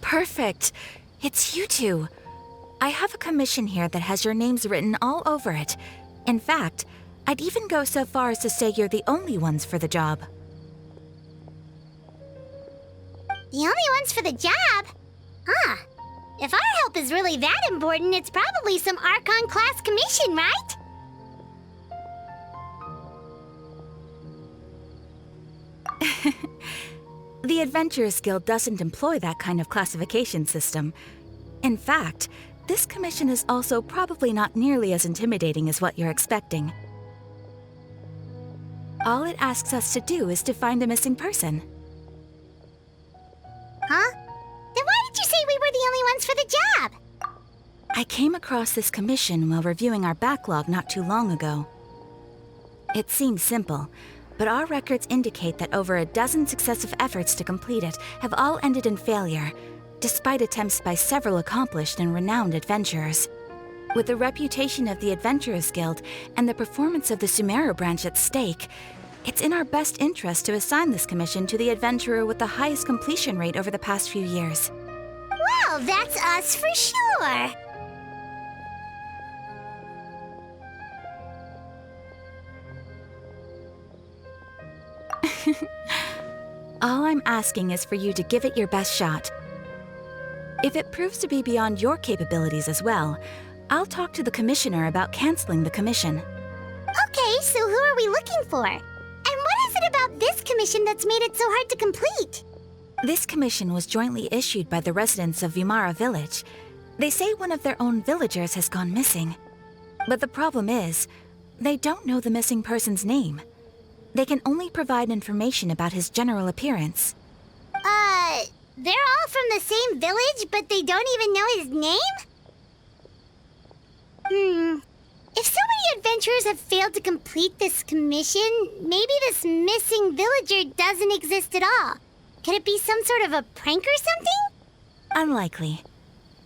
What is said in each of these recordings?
Perfect. It's you two. I have a commission here that has your names written all over it. In fact, I'd even go so far as to say you're the only ones for the job. The only ones for the job? Huh. If our help is really that important, it's probably some Archon class commission, right? The Adventurers Guild doesn't employ that kind of classification system. In fact, this commission is also probably not nearly as intimidating as what you're expecting. All it asks us to do is to find a missing person. Huh? Then why did you say we were the only ones for the job? I came across this commission while reviewing our backlog not too long ago. It seems simple, but our records indicate that over a dozen successive efforts to complete it have all ended in failure, despite attempts by several accomplished and renowned adventurers. With the reputation of the Adventurers Guild and the performance of the Sumeru branch at stake, it's in our best interest to assign this commission to the adventurer with the highest completion rate over the past few years. Well, that's us for sure. All I'm asking is for you to give it your best shot. If it proves to be beyond your capabilities as well, I'll talk to the commissioner about canceling the commission. Okay, so who are we looking for? And what is it about this commission that's made it so hard to complete? This commission was jointly issued by the residents of Vimara Village. They say one of their own villagers has gone missing. But the problem is, they don't know the missing person's name. They can only provide information about his general appearance. They're all from the same village, but they don't even know his name? If so many adventurers have failed to complete this commission, maybe this missing villager doesn't exist at all. Could it be some sort of a prank or something? Unlikely.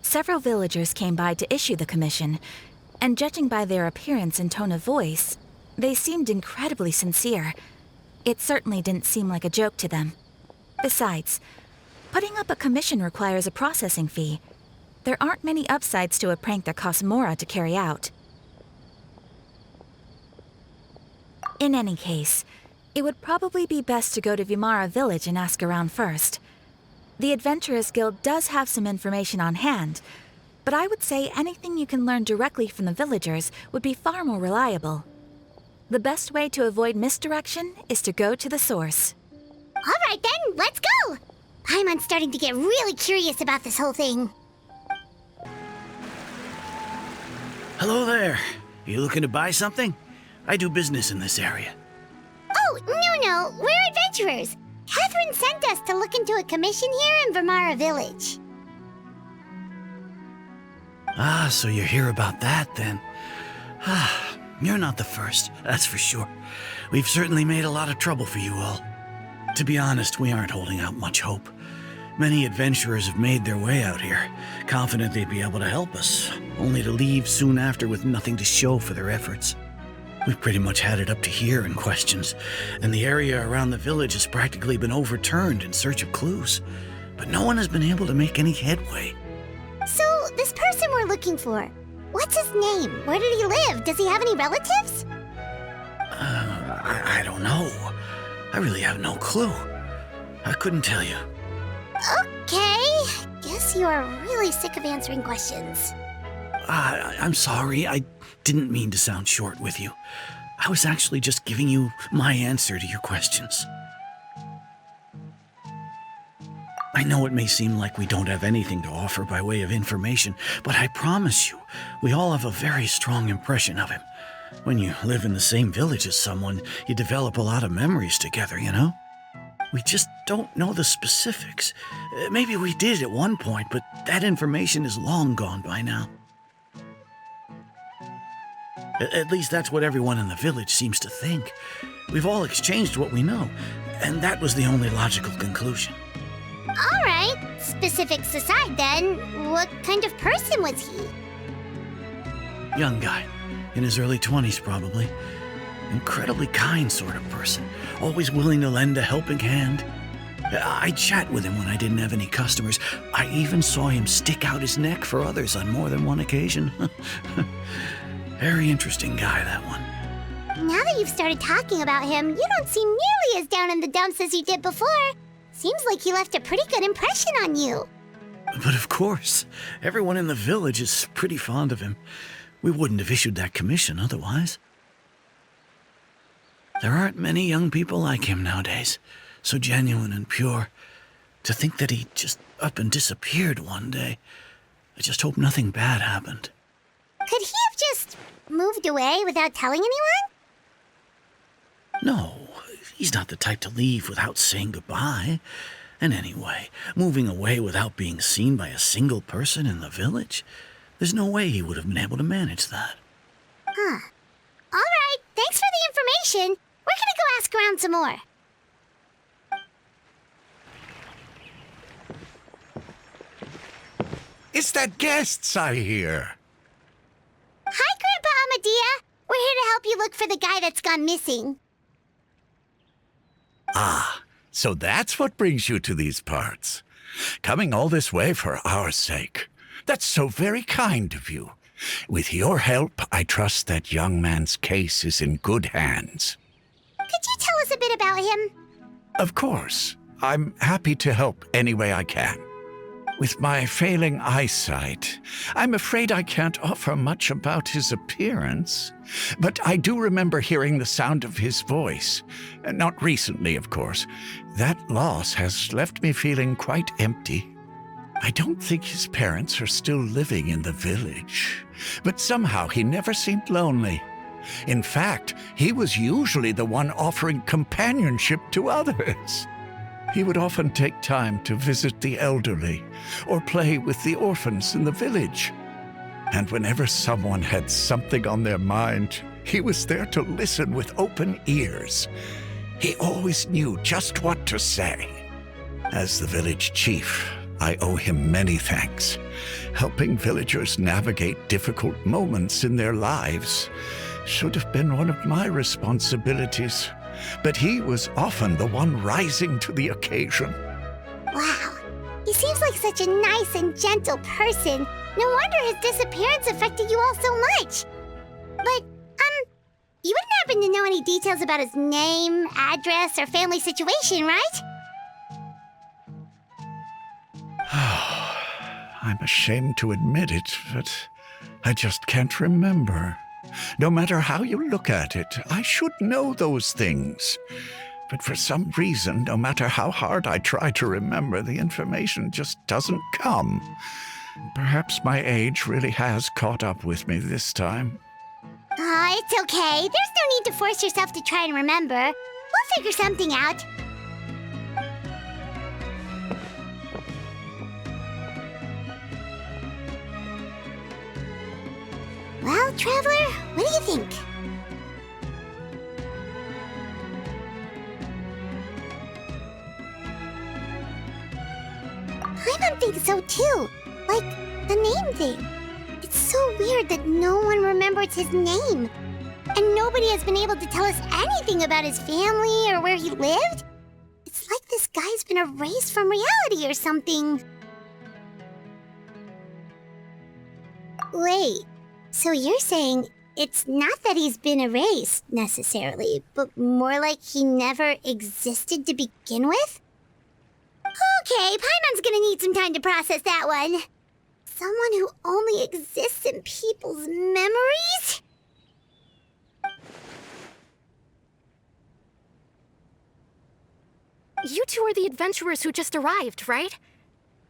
Several villagers came by to issue the commission, and judging by their appearance and tone of voice, they seemed incredibly sincere. It certainly didn't seem like a joke to them. Besides, putting up a commission requires a processing fee. There aren't many upsides to a prank that costs Mora to carry out. In any case, it would probably be best to go to Vimara Village and ask around first. The Adventurers Guild does have some information on hand, but I would say anything you can learn directly from the villagers would be far more reliable. The best way to avoid misdirection is to go to the source. All right then, let's go! I'm starting to get really curious about this whole thing. Hello there. You looking to buy something? I do business in this area. Oh, no, we're adventurers. Catherine sent us to look into a commission here in Vimara Village. Ah, so you're here about that then. You're not the first, that's for sure. We've certainly made a lot of trouble for you all. To be honest, we aren't holding out much hope. Many adventurers have made their way out here, confident they'd be able to help us, only to leave soon after with nothing to show for their efforts. We've pretty much had it up to here in questions, and the area around the village has practically been overturned in search of clues, but no one has been able to make any headway. So, this person we're looking for, what's his name? Where did he live? Does he have any relatives? I don't know. I really have no clue. I couldn't tell you. Okay, guess you are really sick of answering questions. I'm sorry, I didn't mean to sound short with you. I was actually just giving you my answer to your questions. I know it may seem like we don't have anything to offer by way of information, but I promise you, we all have a very strong impression of him. When you live in the same village as someone, you develop a lot of memories together, you know? We just don't know the specifics. Maybe we did at one point, but that information is long gone by now. At least that's what everyone in the village seems to think. We've all exchanged what we know, and that was the only logical conclusion. All right, specifics aside then, what kind of person was he? Young guy, in his early 20s probably. Incredibly kind sort of person, always willing to lend a helping hand. I'd chat with him when I didn't have any customers. I even saw him stick out his neck for others on more than one occasion. Very interesting guy, that one. Now that you've started talking about him, you don't seem nearly as down in the dumps as you did before. Seems like he left a pretty good impression on you. But of course, everyone in the village is pretty fond of him. We wouldn't have issued that commission otherwise. There aren't many young people like him nowadays, so genuine and pure. To think that he just up and disappeared one day. I just hope nothing bad happened. Could he have just moved away without telling anyone? No, he's not the type to leave without saying goodbye. And anyway, moving away without being seen by a single person in the village, there's no way he would have been able to manage that. Huh. All right, thanks for the information. We're gonna go ask around some more. It's the guests I hear. Hi, Grandpa Amadea. We're here to help you look for the guy that's gone missing. Ah, so that's what brings you to these parts. Coming all this way for our sake. That's so very kind of you. With your help, I trust that young man's case is in good hands. Could you tell us a bit about him? Of course. I'm happy to help any way I can. With my failing eyesight, I'm afraid I can't offer much about his appearance. But I do remember hearing the sound of his voice. Not recently, of course. That loss has left me feeling quite empty. I don't think his parents are still living in the village. But somehow he never seemed lonely. In fact, he was usually the one offering companionship to others. He would often take time to visit the elderly or play with the orphans in the village. And whenever someone had something on their mind, he was there to listen with open ears. He always knew just what to say. As the village chief, I owe him many thanks. Helping villagers navigate difficult moments in their lives should have been one of my responsibilities. But he was often the one rising to the occasion. Wow. He seems like such a nice and gentle person. No wonder his disappearance affected you all so much. But, you wouldn't happen to know any details about his name, address, or family situation, right? I'm ashamed to admit it, but I just can't remember. No matter how you look at it, I should know those things. But for some reason, no matter how hard I try to remember, the information just doesn't come. Perhaps my age really has caught up with me this time. It's okay. There's no need to force yourself to try and remember. We'll figure something out. Well, Traveler, what do you think? I don't think so too. Like, the name thing. It's so weird that no one remembers his name. And nobody has been able to tell us anything about his family or where he lived. It's like this guy's been erased from reality or something. Wait. So you're saying it's not that he's been erased, necessarily, but more like he never existed to begin with? Okay, Paimon's gonna need some time to process that one. Someone who only exists in people's memories? You two are the adventurers who just arrived, right?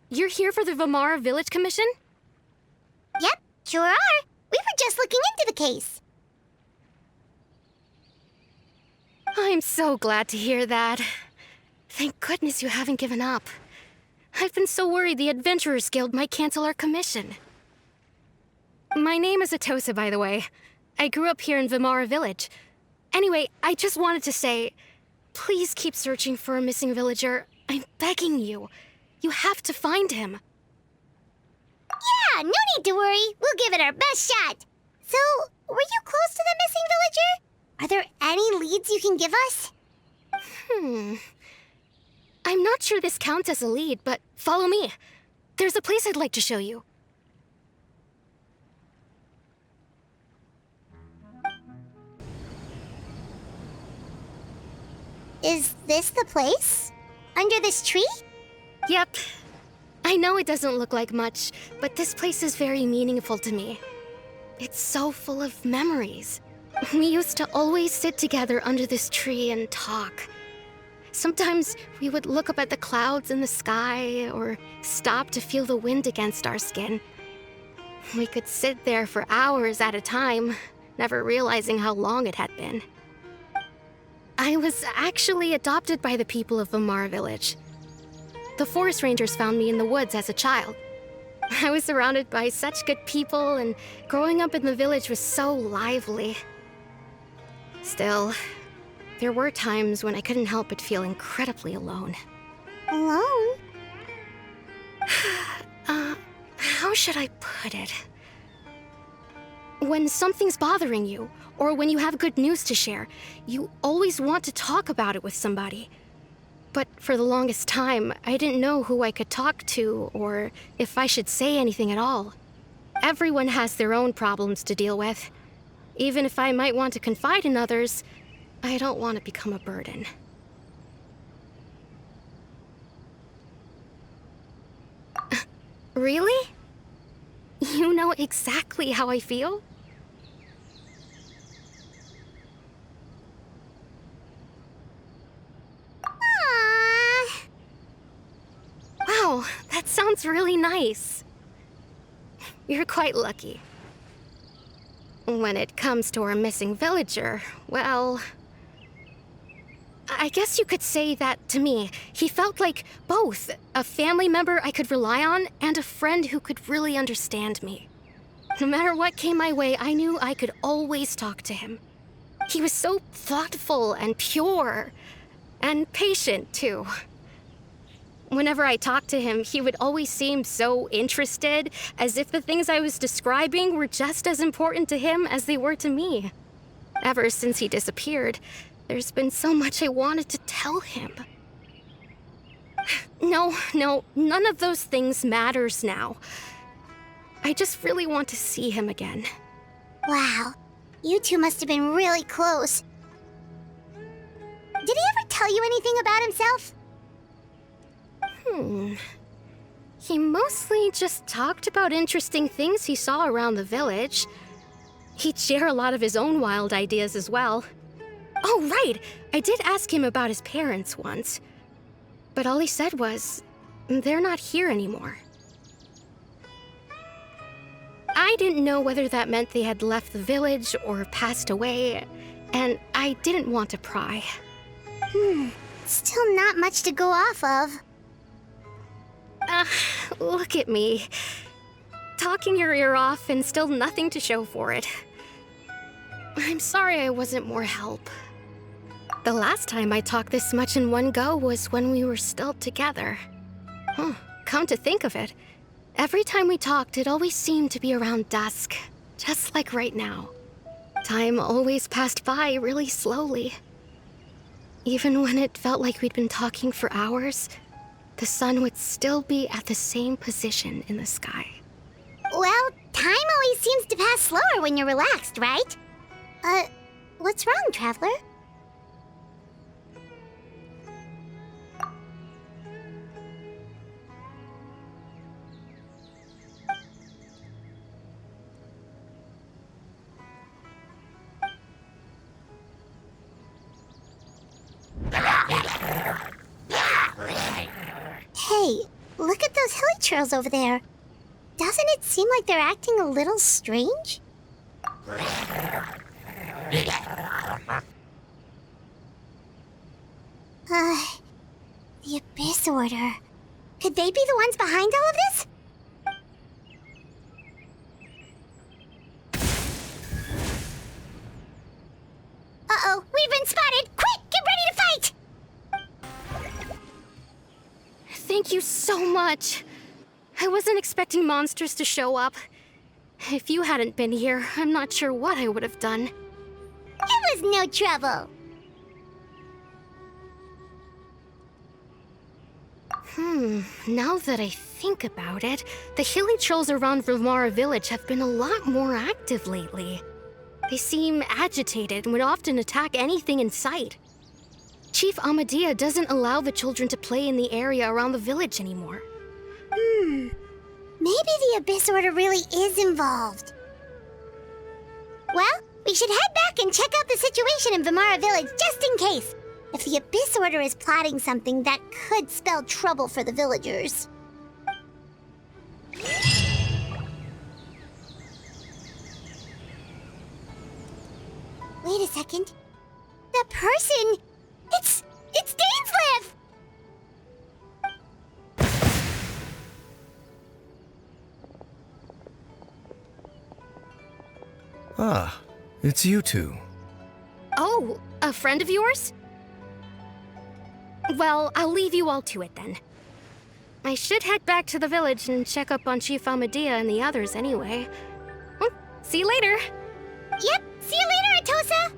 You're here for the Vimara Village Commission? Yep, sure are. We were just looking into the case. I'm so glad to hear that. Thank goodness you haven't given up. I've been so worried the Adventurers Guild might cancel our commission. My name is Atosa, by the way. I grew up here in Vimara Village. Anyway, I just wanted to say, please keep searching for a missing villager. I'm begging you. You have to find him. Yeah, no need to worry. We'll give it our best shot. So, were you close to the missing villager? Are there any leads you can give us? I'm not sure this counts as a lead, but follow me. There's a place I'd like to show you. Is this the place? Under this tree? Yep. I know it doesn't look like much, but this place is very meaningful to me. It's so full of memories. We used to always sit together under this tree and talk. Sometimes we would look up at the clouds in the sky or stop to feel the wind against our skin. We could sit there for hours at a time, never realizing how long it had been. I was actually adopted by the people of Vamar village. The forest rangers found me in the woods as a child. I was surrounded by such good people, and growing up in the village was so lively. Still, there were times when I couldn't help but feel incredibly alone. Alone? How should I put it? When something's bothering you, or when you have good news to share, you always want to talk about it with somebody. But for the longest time, I didn't know who I could talk to, or if I should say anything at all. Everyone has their own problems to deal with. Even if I might want to confide in others, I don't want to become a burden. Really? You know exactly how I feel? Aww. Wow, that sounds really nice. You're quite lucky. When it comes to our missing villager, well, I guess you could say that to me. He felt like both a family member I could rely on and a friend who could really understand me. No matter what came my way, I knew I could always talk to him. He was so thoughtful and pure, and patient too. Whenever I talked to him, he would always seem so interested, as if the things I was describing were just as important to him as they were to me. Ever since he disappeared, there's been so much I wanted to tell him. No, none of those things matters now. I just really want to see him again. Wow, you two must have been really close. Did he ever tell you anything about himself? He mostly just talked about interesting things he saw around the village. He'd share a lot of his own wild ideas as well. Oh, right! I did ask him about his parents once. But all he said was, they're not here anymore. I didn't know whether that meant they had left the village or passed away, and I didn't want to pry. Still not much to go off of. Look at me. Talking your ear off and still nothing to show for it. I'm sorry I wasn't more help. The last time I talked this much in one go was when we were still together. Come to think of it, every time we talked, it always seemed to be around dusk, just like right now. Time always passed by really slowly. Even when it felt like we'd been talking for hours, the sun would still be at the same position in the sky. Well, time always seems to pass slower when you're relaxed, right? What's wrong, Traveler? Hey, look at those hilly trails over there. Doesn't it seem like they're acting a little strange? The Abyss Order. Could they be the ones behind all of this? Uh-oh, we've been spotted! Quick, get ready to fight! Thank you so much. I wasn't expecting monsters to show up. If you hadn't been here, I'm not sure what I would have done. It was no trouble. Now that I think about it, the hilly trolls around Vimara village have been a lot more active lately. They seem agitated and would often attack anything in sight. Chief Amadea doesn't allow the children to play in the area around the village anymore. Maybe the Abyss Order really is involved. Well, we should head back and check out the situation in Vimara village just in case. If the Abyss Order is plotting something that could spell trouble for the villagers. Wait a second. The person... It's Dainsleif! Ah, it's you two. Oh, a friend of yours? Well, I'll leave you all to it then. I should head back to the village and check up on Chief Amadea and the others anyway. Well, see you later. Yep, see you later, Atosa!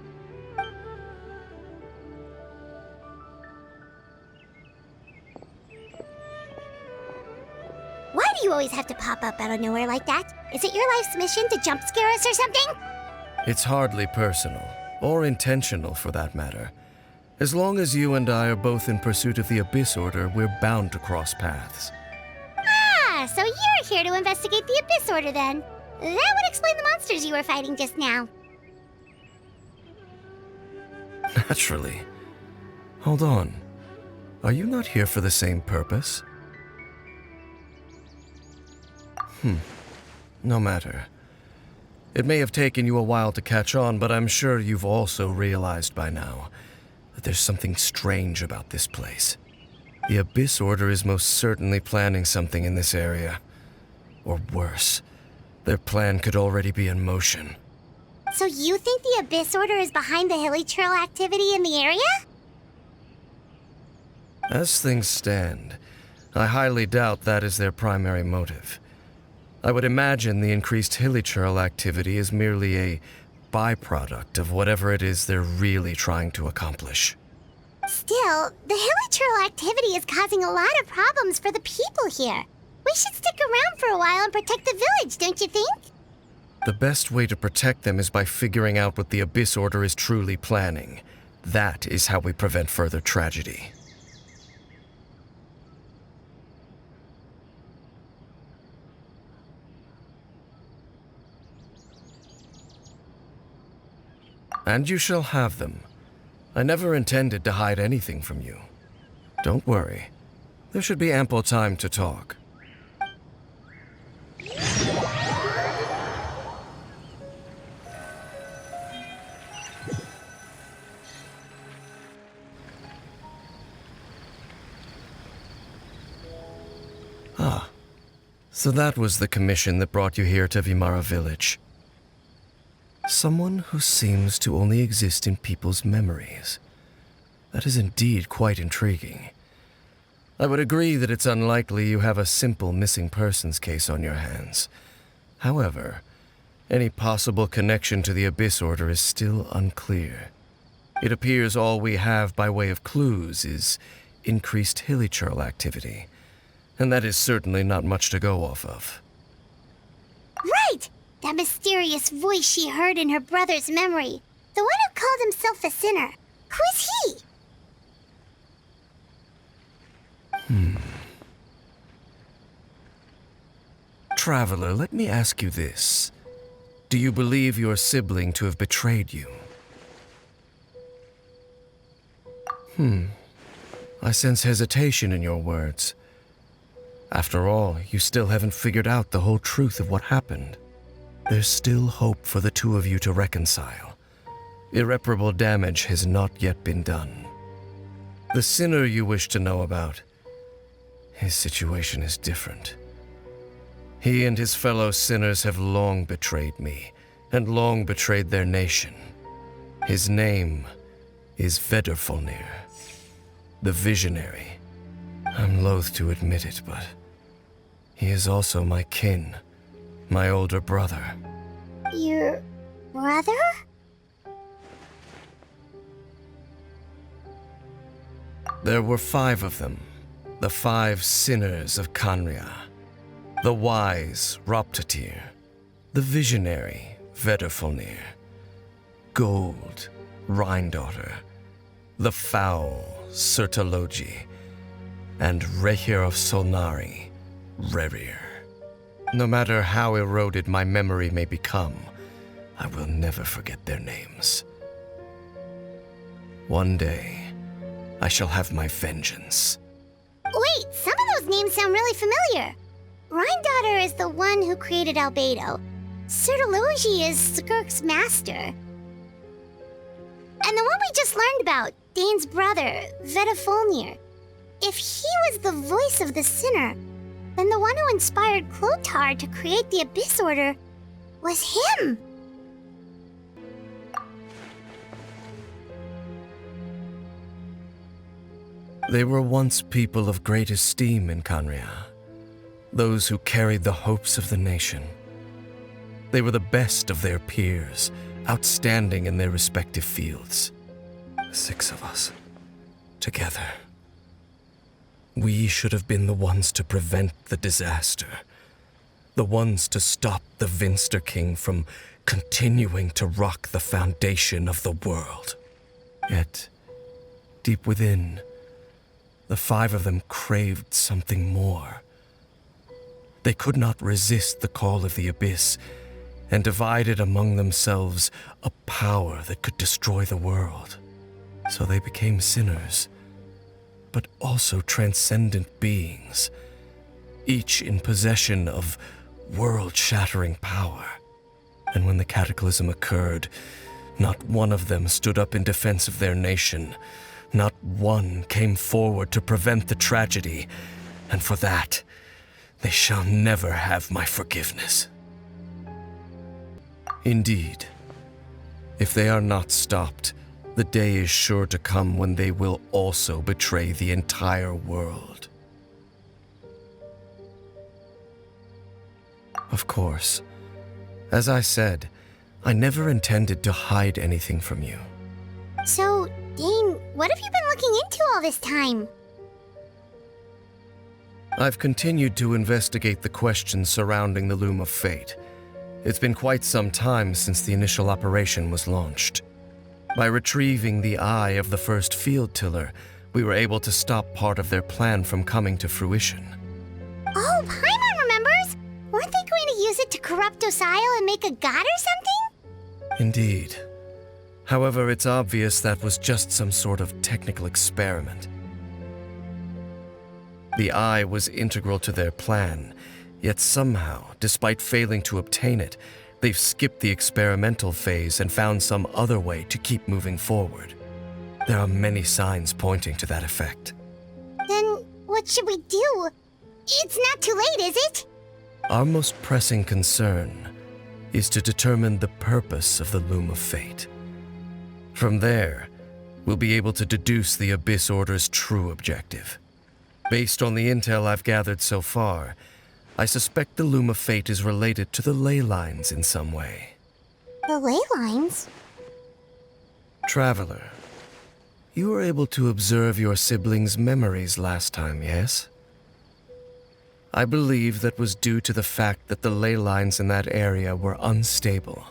Why do you always have to pop up out of nowhere like that? Is it your life's mission to jump scare us or something? It's hardly personal, or intentional for that matter. As long as you and I are both in pursuit of the Abyss Order, we're bound to cross paths. Ah, so you're here to investigate the Abyss Order then. That would explain the monsters you were fighting just now. Naturally. Hold on. Are you not here for the same purpose? No matter. It may have taken you a while to catch on, but I'm sure you've also realized by now that there's something strange about this place. The Abyss Order is most certainly planning something in this area. Or worse, their plan could already be in motion. So you think the Abyss Order is behind the hilly trail activity in the area? As things stand, I highly doubt that is their primary motive. I would imagine the increased hilly trail activity is merely a byproduct of whatever it is they're really trying to accomplish. Still, the hilly trail activity is causing a lot of problems for the people here. We should stick around for a while and protect the village, don't you think? The best way to protect them is by figuring out what the Abyss Order is truly planning. That is how we prevent further tragedy. And you shall have them. I never intended to hide anything from you. Don't worry. There should be ample time to talk. Ah. So that was the commission that brought you here to Vimara village. Someone who seems to only exist in people's memories. That is indeed quite intriguing. I would agree that it's unlikely you have a simple missing persons case on your hands. However, any possible connection to the Abyss Order is still unclear. It appears all we have by way of clues is increased hilly trail activity, and that is certainly not much to go off of. Right! That mysterious voice she heard in her brother's memory. The one who called himself a sinner. Who is he? Traveler, let me ask you this. Do you believe your sibling to have betrayed you? I sense hesitation in your words. After all, you still haven't figured out the whole truth of what happened. There's still hope for the two of you to reconcile. Irreparable damage has not yet been done. The sinner you wish to know about, his situation is different. He and his fellow sinners have long betrayed me, and long betrayed their nation. His name is Vedrfolnir, the Visionary. I'm loath to admit it, but he is also my kin, my older brother. Your brother? There were 5 of them, the 5 sinners of Canria, the wise Roptatir, the visionary Vedderfolnir, Gold Rhindaughter, the foul Sertologi, and Rehir of Solnari, Rerir. No matter how eroded my memory may become, I will never forget their names. One day, I shall have my vengeance. Wait, some of those names sound really familiar. Rhindaughter is the one who created Albedo. Sertologi is Skirk's master. And the one we just learned about, Dane's brother, Vedderfolnir. If he was the voice of the sinner, then the one who inspired Clothar to create the Abyss Order was him. They were once people of great esteem in Canria, those who carried the hopes of the nation. They were the best of their peers, outstanding in their respective fields. The 6 of us, together. We should have been the ones to prevent the disaster, the ones to stop the Vinster King from continuing to rock the foundation of the world. Yet, deep within, the 5 of them craved something more. They could not resist the call of the Abyss, and divided among themselves a power that could destroy the world. So they became sinners, but also transcendent beings, each in possession of world-shattering power. And when the cataclysm occurred, not one of them stood up in defense of their nation. Not one came forward to prevent the tragedy, and for that, they shall never have my forgiveness. Indeed, if they are not stopped, the day is sure to come when they will also betray the entire world. Of course, as I said, I never intended to hide anything from you. So, Dane, what have you been looking into all this time? I've continued to investigate the questions surrounding the Loom of Fate. It's been quite some time since the initial operation was launched. By retrieving the eye of the first field tiller, we were able to stop part of their plan from coming to fruition. Oh, Paimon remembers! Weren't they going to use it to corrupt Osial and make a god or something? Indeed. However, it's obvious that was just some sort of technical experiment. The eye was integral to their plan, yet somehow, despite failing to obtain it, they've skipped the experimental phase and found some other way to keep moving forward. There are many signs pointing to that effect. Then what should we do? It's not too late, is it? Our most pressing concern is to determine the purpose of the Loom of Fate. From there, we'll be able to deduce the Abyss Order's true objective. Based on the intel I've gathered so far, I suspect the Loom of Fate is related to the ley lines in some way. The ley lines? Traveler, you were able to observe your siblings' memories last time, yes? I believe that was due to the fact that the ley lines in that area were unstable.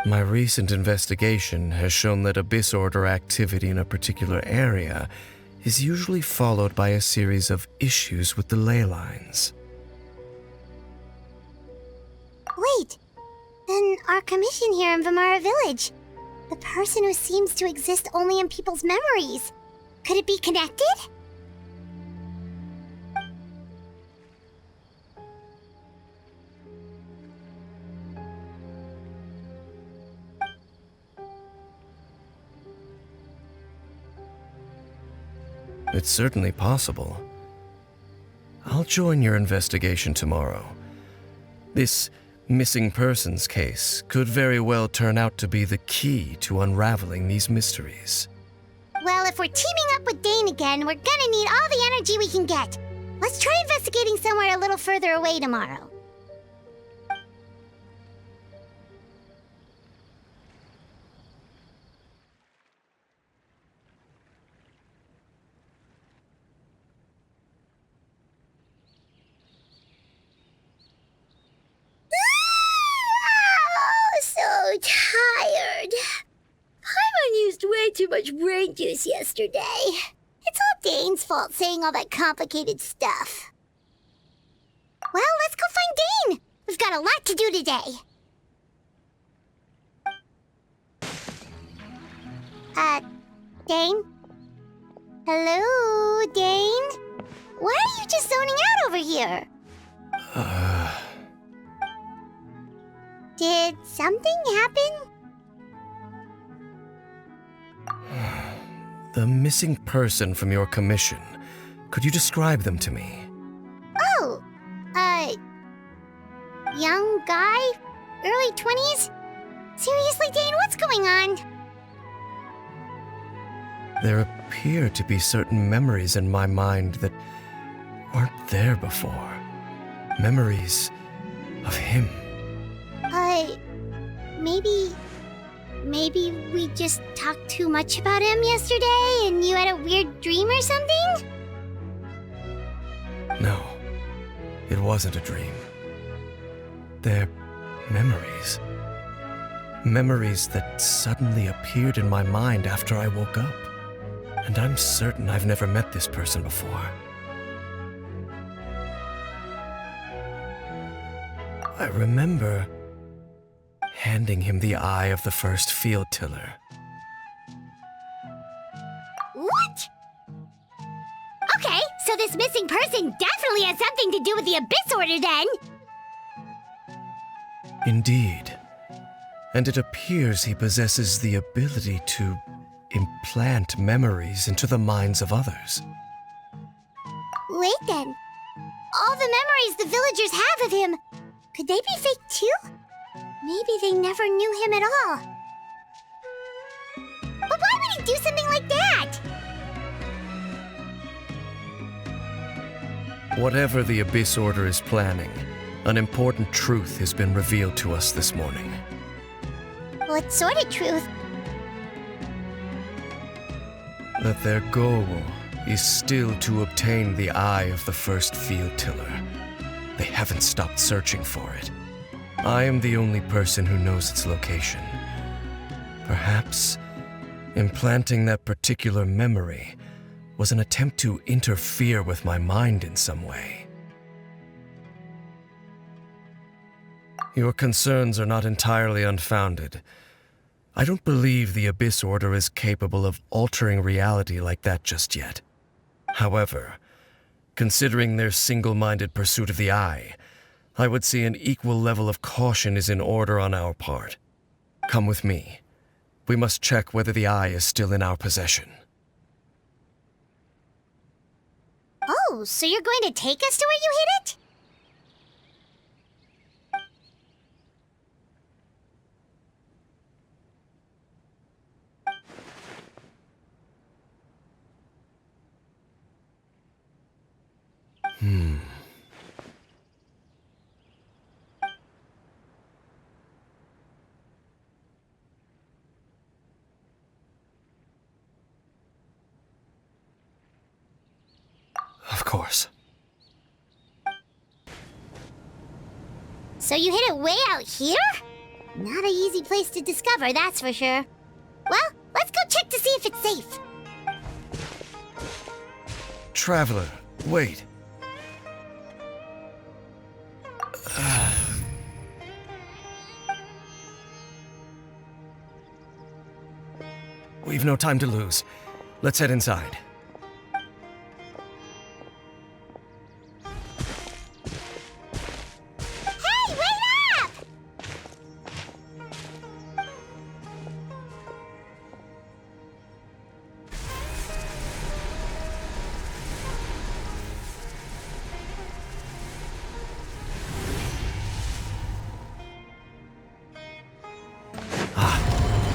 My recent investigation has shown that Abyss Order activity in a particular area is usually followed by a series of issues with the ley lines. Wait, then our commission here in Vimara Village, the person who seems to exist only in people's memories, could it be connected? It's certainly possible. I'll join your investigation tomorrow. This missing persons case could very well turn out to be the key to unraveling these mysteries. Well, if we're teaming up with Dane again, we're gonna need all the energy we can get. Let's try investigating somewhere a little further away tomorrow. much brain juice yesterday. It's all Dane's fault saying all that complicated stuff. Well, let's go find Dane. We've got a lot to do today. Dane? Hello, Dane? Why are you just zoning out over here? Did something happen? The missing person from your commission. Could you describe them to me? Oh, young guy? Early 20s? Seriously, Dane, what's going on? There appear to be certain memories in my mind that weren't there before. Memories of him. Maybe we just talked too much about him yesterday and you had a weird dream or something? No, it wasn't a dream. They're memories. Memories that suddenly appeared in my mind after I woke up. And I'm certain I've never met this person before. I remember handing him the eye of the first field tiller. What? Okay, so this missing person definitely has something to do with the Abyss Order then! Indeed. And it appears he possesses the ability to implant memories into the minds of others. Wait then. All the memories the villagers have of him, could they be fake too? Maybe they never knew him at all. But why would he do something like that? Whatever the Abyss Order is planning, an important truth has been revealed to us this morning. What sort of truth? That their goal is still to obtain the eye of the first field tiller. They haven't stopped searching for it. I am the only person who knows its location. Perhaps implanting that particular memory was an attempt to interfere with my mind in some way. Your concerns are not entirely unfounded. I don't believe the Abyss Order is capable of altering reality like that just yet. However, considering their single-minded pursuit of the eye, I would say an equal level of caution is in order on our part. Come with me. We must check whether the eye is still in our possession. Oh, so you're going to take us to where you hid it? Of course. So you hid it way out here? Not an easy place to discover, that's for sure. Well, let's go check to see if it's safe. Traveler, wait. We've no time to lose. Let's head inside. Hey, wait up!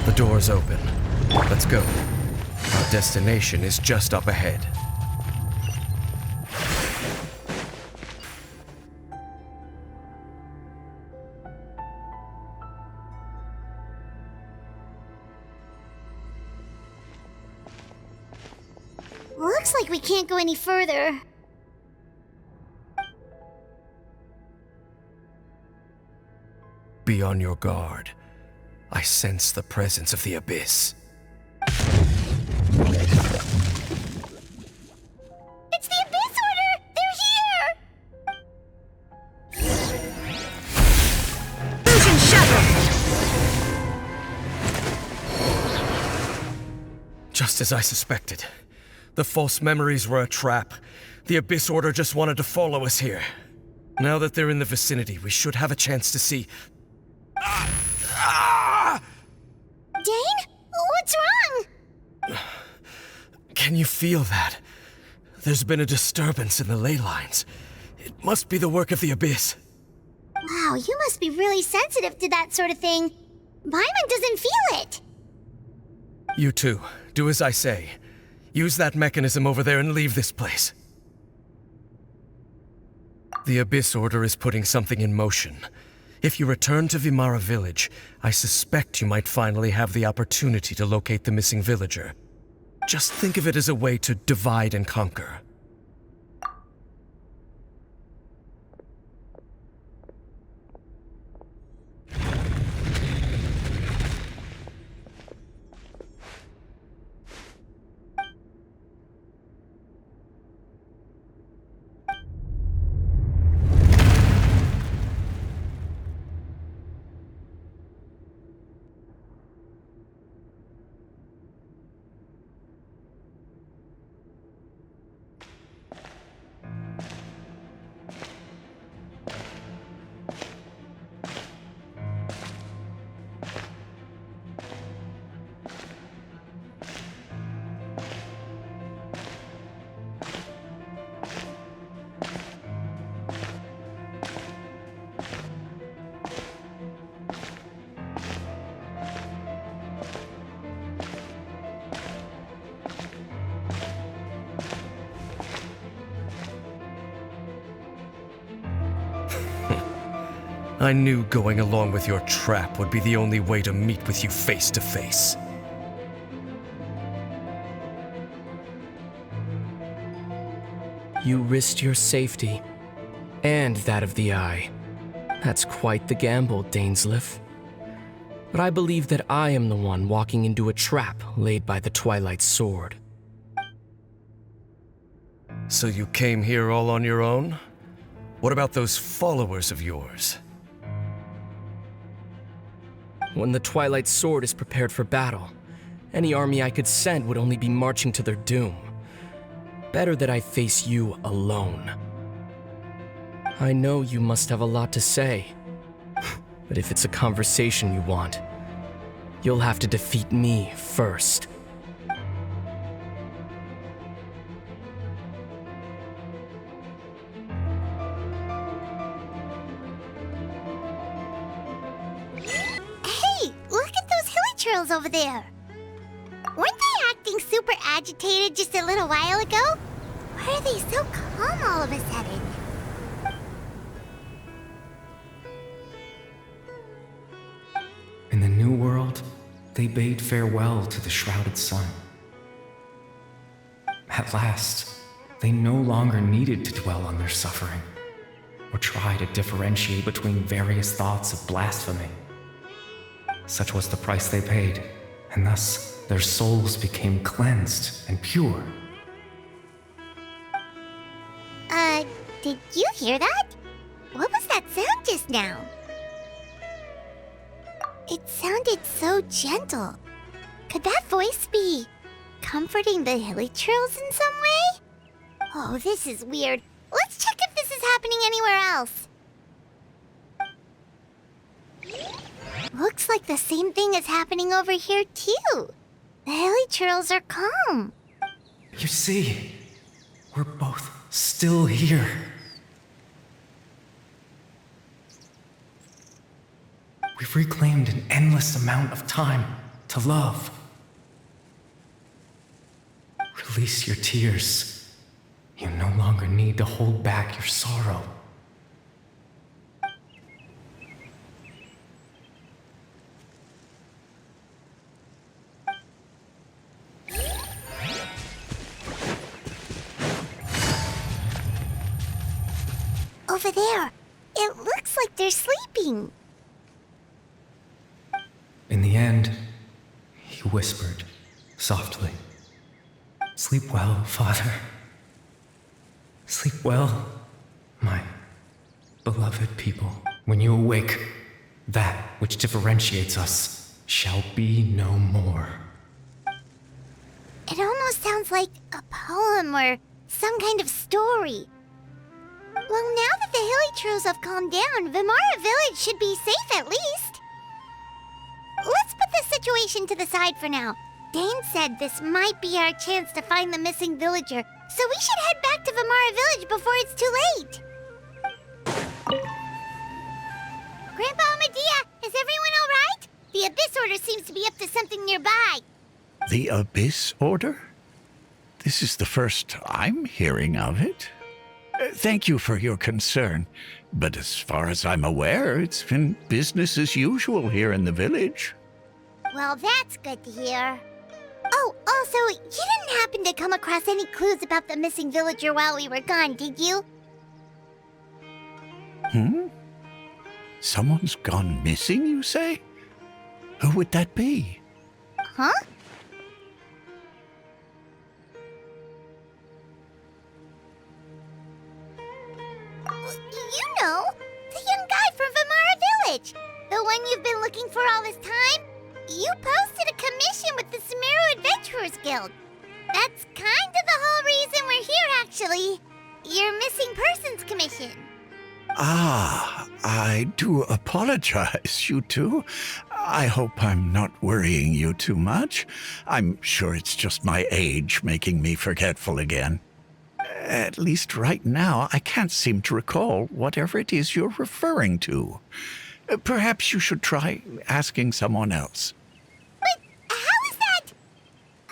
The door's open. Let's go. Our destination is just up ahead. Looks like we can't go any further. Be on your guard. I sense the presence of the Abyss. Just as I suspected. The false memories were a trap. The Abyss Order just wanted to follow us here. Now that they're in the vicinity, we should have a chance to see... Dane? What's wrong? Can you feel that? There's been a disturbance in the ley lines. It must be the work of the Abyss. Wow, you must be really sensitive to that sort of thing. Paimon doesn't feel it. You too. Do as I say. Use that mechanism over there and leave this place. The Abyss Order is putting something in motion. If you return to Vimara Village, I suspect you might finally have the opportunity to locate the missing villager. Just think of it as a way to divide and conquer. I knew going along with your trap would be the only way to meet with you face to face. You risked your safety, and that of the Eye. That's quite the gamble, Dainsleif. But I believe that I am the one walking into a trap laid by the Twilight Sword. So you came here all on your own? What about those followers of yours? When the Twilight Sword is prepared for battle, any army I could send would only be marching to their doom. Better that I face you alone. I know you must have a lot to say, but if it's a conversation you want, you'll have to defeat me first. Over there. Weren't they acting super agitated just a little while ago? Why are they so calm all of a sudden? In the New World, they bade farewell to the shrouded sun. At last, they no longer needed to dwell on their suffering, or try to differentiate between various thoughts of blasphemy. Such was the price they paid, and thus their souls became cleansed and pure. Did you hear that? What was that sound just now? It sounded so gentle. Could that voice be comforting the hilichurls in some way? Oh, this is weird. Let's check if this is happening anywhere else. Looks like the same thing is happening over here, too. The hilichurls are calm. You see, we're both still here. We've reclaimed an endless amount of time to love. Release your tears. You no longer need to hold back your sorrow. Over there. It looks like they're sleeping. In the end, he whispered, softly, "Sleep well, Father. Sleep well, my beloved people. When you awake, that which differentiates us shall be no more." almost sounds like a poem or some kind of story. Well, now that the Hilichurls have calmed down, Vimara Village should be safe at least. Let's put this situation to the side for now. Dane said this might be our chance to find the missing villager, so we should head back to Vimara Village before it's too late. Grandpa Amadea, is everyone all right? The Abyss Order seems to be up to something nearby. The Abyss Order? This is the first I'm hearing of it. Thank you for your concern, but as far as I'm aware, it's been business as usual here in the village. Well, that's good to hear. Oh, also, you didn't happen to come across any clues about the missing villager while we were gone, did you? Someone's gone missing, you say? Who would that be? Huh? You know, the young guy from Vimara Village. The one you've been looking for all this time. You posted a commission with the Sumeru Adventurers Guild. That's kind of the whole reason we're here, actually. Your missing persons commission. Ah, I do apologize, you two. I hope I'm not worrying you too much. I'm sure it's just my age making me forgetful again. At least right now, I can't seem to recall whatever it is you're referring to. Perhaps you should try asking someone else. But how is that?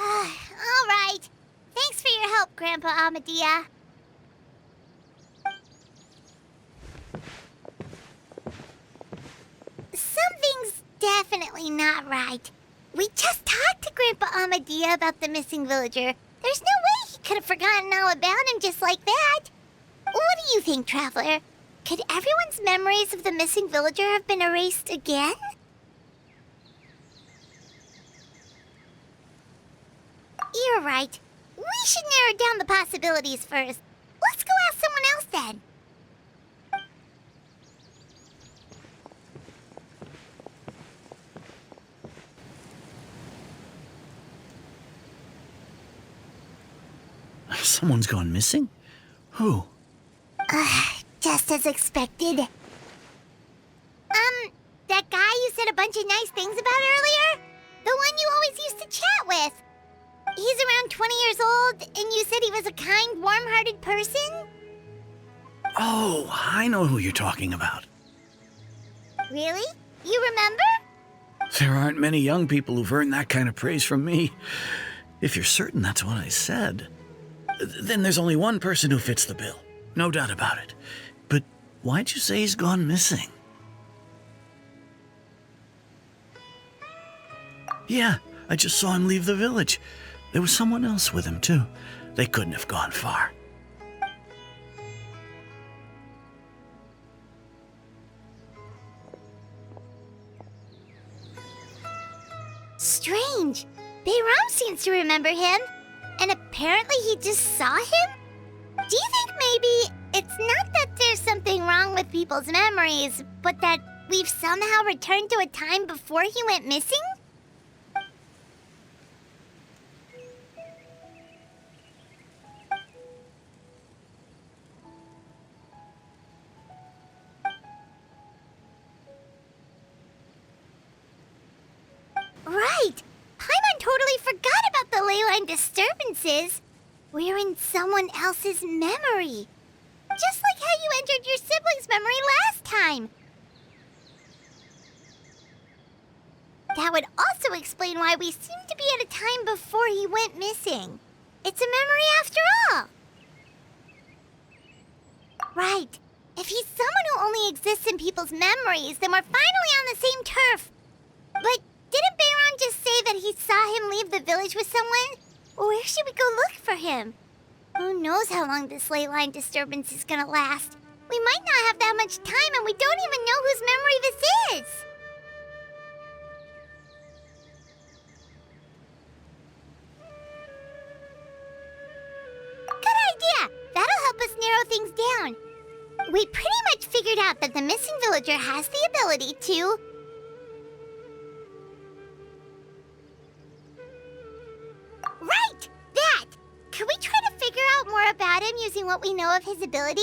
All right. Thanks for your help, Grandpa Amadea. Something's definitely not right. We just talked to Grandpa Amadea about the missing villager. There's no way he could have forgotten all about him just like that. What do you think, Traveler? Could everyone's memories of the missing villager have been erased again? You're right. We should narrow down the possibilities first. Let's go ask someone else then. Someone's gone missing? Who? Just as expected. That guy you said a bunch of nice things about earlier? The one you always used to chat with. He's around 20 years old, and you said he was a kind, warm-hearted person? Oh, I know who you're talking about. Really? You remember? There aren't many young people who've earned that kind of praise from me. If you're certain that's what I said, then there's only one person who fits the bill. No doubt about it. But why'd you say he's gone missing? Yeah, I just saw him leave the village. There was someone else with him, too. They couldn't have gone far. Strange. Bayram seems to remember him. And apparently he just saw him? Do you think maybe it's not that there's something wrong with people's memories, but that we've somehow returned to a time before he went missing? Right! Paimon totally forgot about the leyline disturbances. We're in someone else's memory. Just like how you entered your sibling's memory last time. That would also explain why we seem to be at a time before he went missing. It's a memory after all. Right. If he's someone who only exists in people's memories, then we're finally on the same turf. But didn't Bayron just say that he saw him leave the village with someone? Where should we go look for him? Who knows how long this ley line disturbance is gonna last? We might not have that much time, and we don't even know whose memory this is. Good idea! That'll help us narrow things down. We pretty much figured out that the missing villager has the ability to... Right! That! about him using what we know of his ability?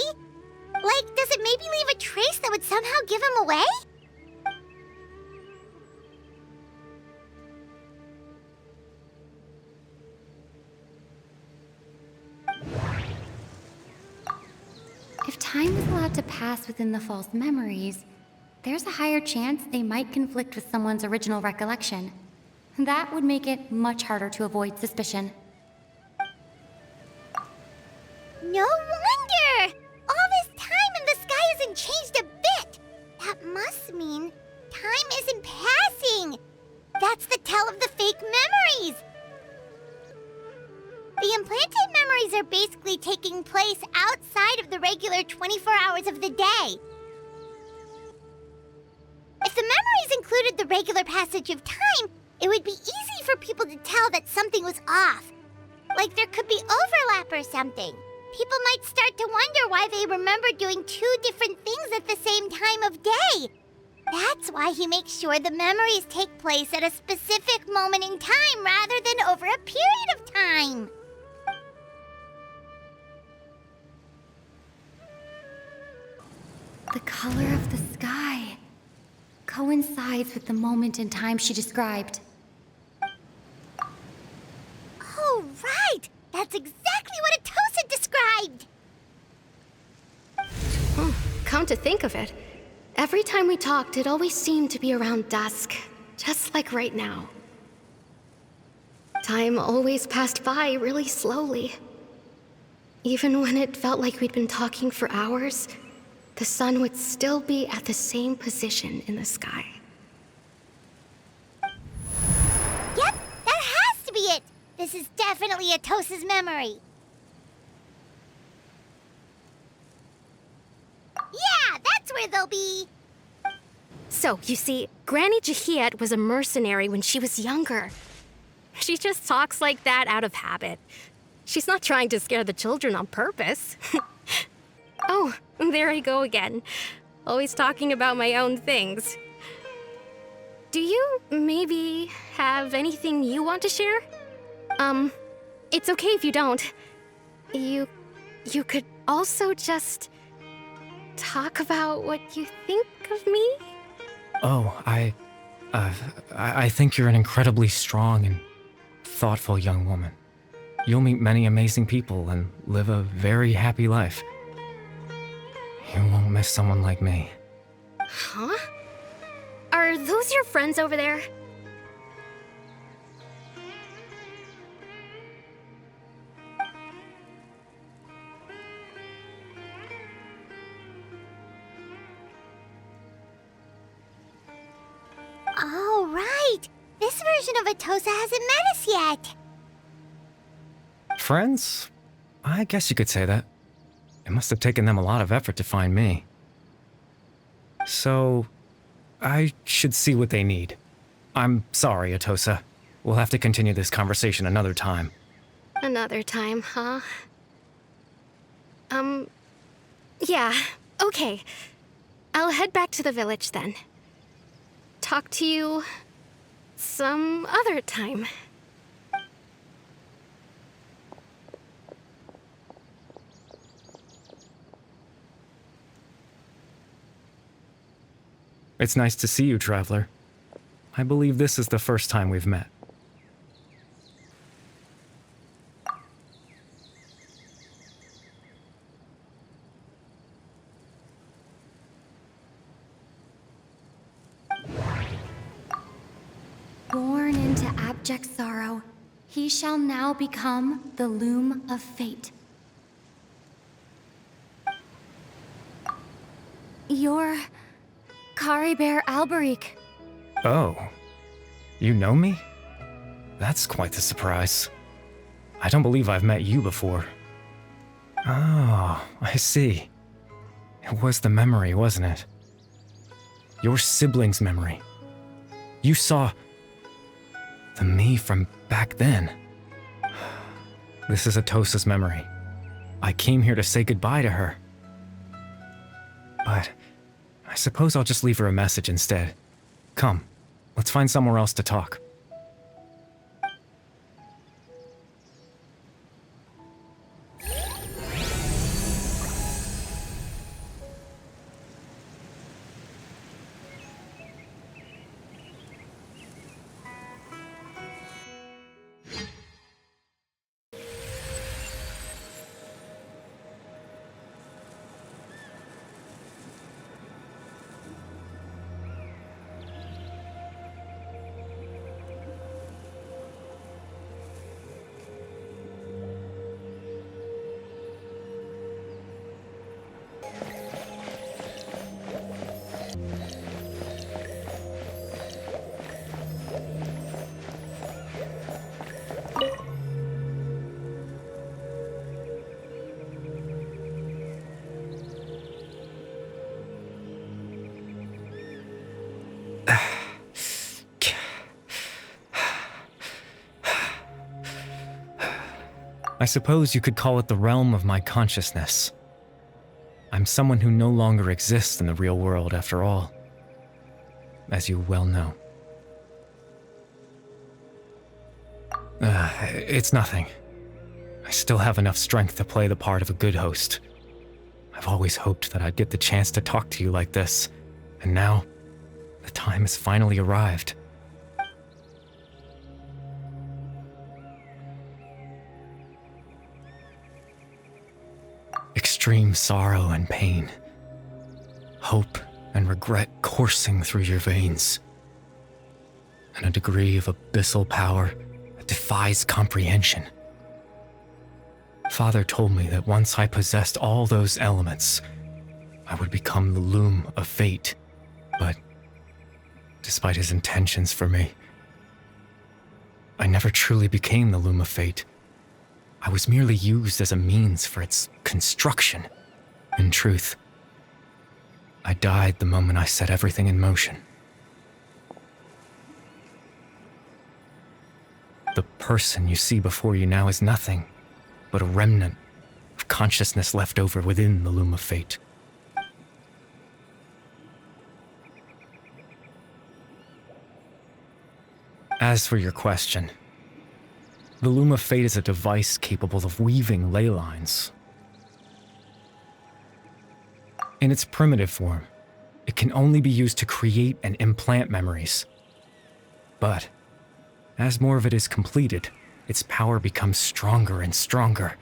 Like, does it maybe leave a trace that would somehow give him away? If time was allowed to pass within the false memories, there's a higher chance they might conflict with someone's original recollection. That would make it much harder to avoid suspicion. No wonder! All this time and the sky hasn't changed a bit! That must mean time isn't passing! That's the tell of the fake memories! The implanted memories are basically taking place outside of the regular 24 hours of the day. If the memories included the regular passage of time, it would be easy for people to tell that something was off. Like there could be overlap or something. People might start to wonder why they remember doing two different things at the same time of day. That's why he makes sure the memories take place at a specific moment in time rather than over a period of time. The color of the sky coincides with the moment in time she described. Oh, right! That's exactly what Atosa described! Come to think of it, every time we talked, it always seemed to be around dusk, just like right now. Time always passed by really slowly. Even when it felt like we'd been talking for hours, the sun would still be at the same position in the sky. Yep, that has to be it! This is definitely Atosa's memory. Yeah, that's where they'll be! So, you see, Granny Jahiet was a mercenary when she was younger. She just talks like that out of habit. She's not trying to scare the children on purpose. Oh, there I go again. Always talking about my own things. Do you maybe have anything you want to share? It's okay if you don't. You could also just talk about what you think of me? Oh, I think you're an incredibly strong and thoughtful young woman. You'll meet many amazing people and live a very happy life. You won't miss someone like me. Huh? Are those your friends over there? Oh, right! This version of Atosa hasn't met us yet! Friends? I guess you could say that. It must have taken them a lot of effort to find me. So, I should see what they need. I'm sorry, Atosa. We'll have to continue this conversation another time. Another time, huh? Yeah, okay. I'll head back to the village then. Talk to you some other time. It's nice to see you, Traveler. I believe this is the first time we've met. Born into abject sorrow, he shall now become the loom of fate. You're Caribert Alberic. Oh. You know me? That's quite the surprise. I don't believe I've met you before. Oh, I see. It was the memory, wasn't it? Your sibling's memory. You saw the me from back then. This is Atosa's memory. I came here to say goodbye to her. But I suppose I'll just leave her a message instead. Come, let's find somewhere else to talk. I suppose you could call it the realm of my consciousness. I'm someone who no longer exists in the real world, after all, as you well know. It's nothing. I still have enough strength to play the part of a good host. I've always hoped that I'd get the chance to talk to you like this, and now, the time has finally arrived. Extreme sorrow and pain, hope and regret coursing through your veins, and a degree of abyssal power that defies comprehension. Father told me that once I possessed all those elements, I would become the loom of fate, but despite his intentions for me, I never truly became the loom of fate. I was merely used as a means for its construction. In truth, I died the moment I set everything in motion. The person you see before you now is nothing but a remnant of consciousness left over within the loom of fate. As for your question, the loom of fate is a device capable of weaving ley lines. In its primitive form, it can only be used to create and implant memories. But as more of it is completed, its power becomes stronger and stronger,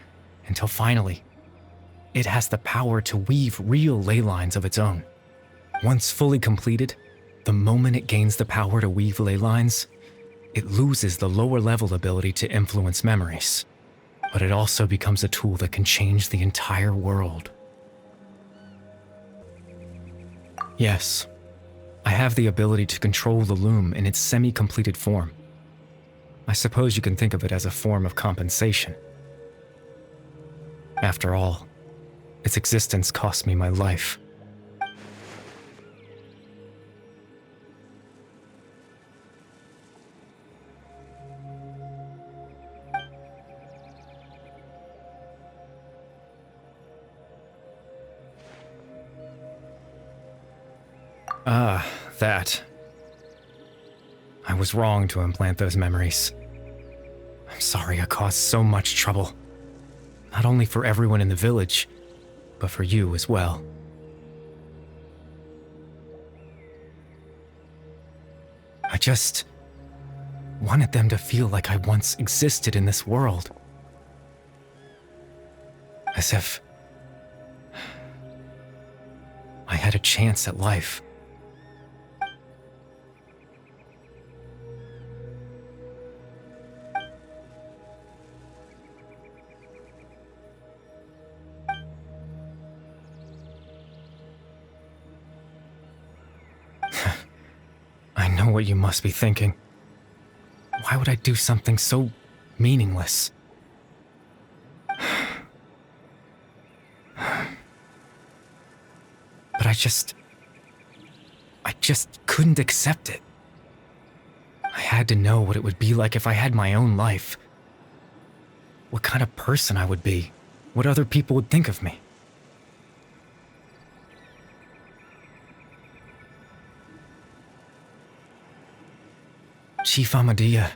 until finally, it has the power to weave real ley lines of its own. Once fully completed, the moment it gains the power to weave ley lines, it loses the lower level ability to influence memories, but it also becomes a tool that can change the entire world. Yes, I have the ability to control the loom in its semi-completed form. I suppose you can think of it as a form of compensation. After all, its existence cost me my life. That. I was wrong to implant those memories. I'm sorry I caused so much trouble. Not only for everyone in the village, but for you as well. I just wanted them to feel like I once existed in this world. As if I had a chance at life. What you must be thinking. Why would I do something so meaningless? But I just couldn't accept it. I had to know what it would be like if I had my own life. What kind of person I would be. What other people would think of me. Chief Amadia,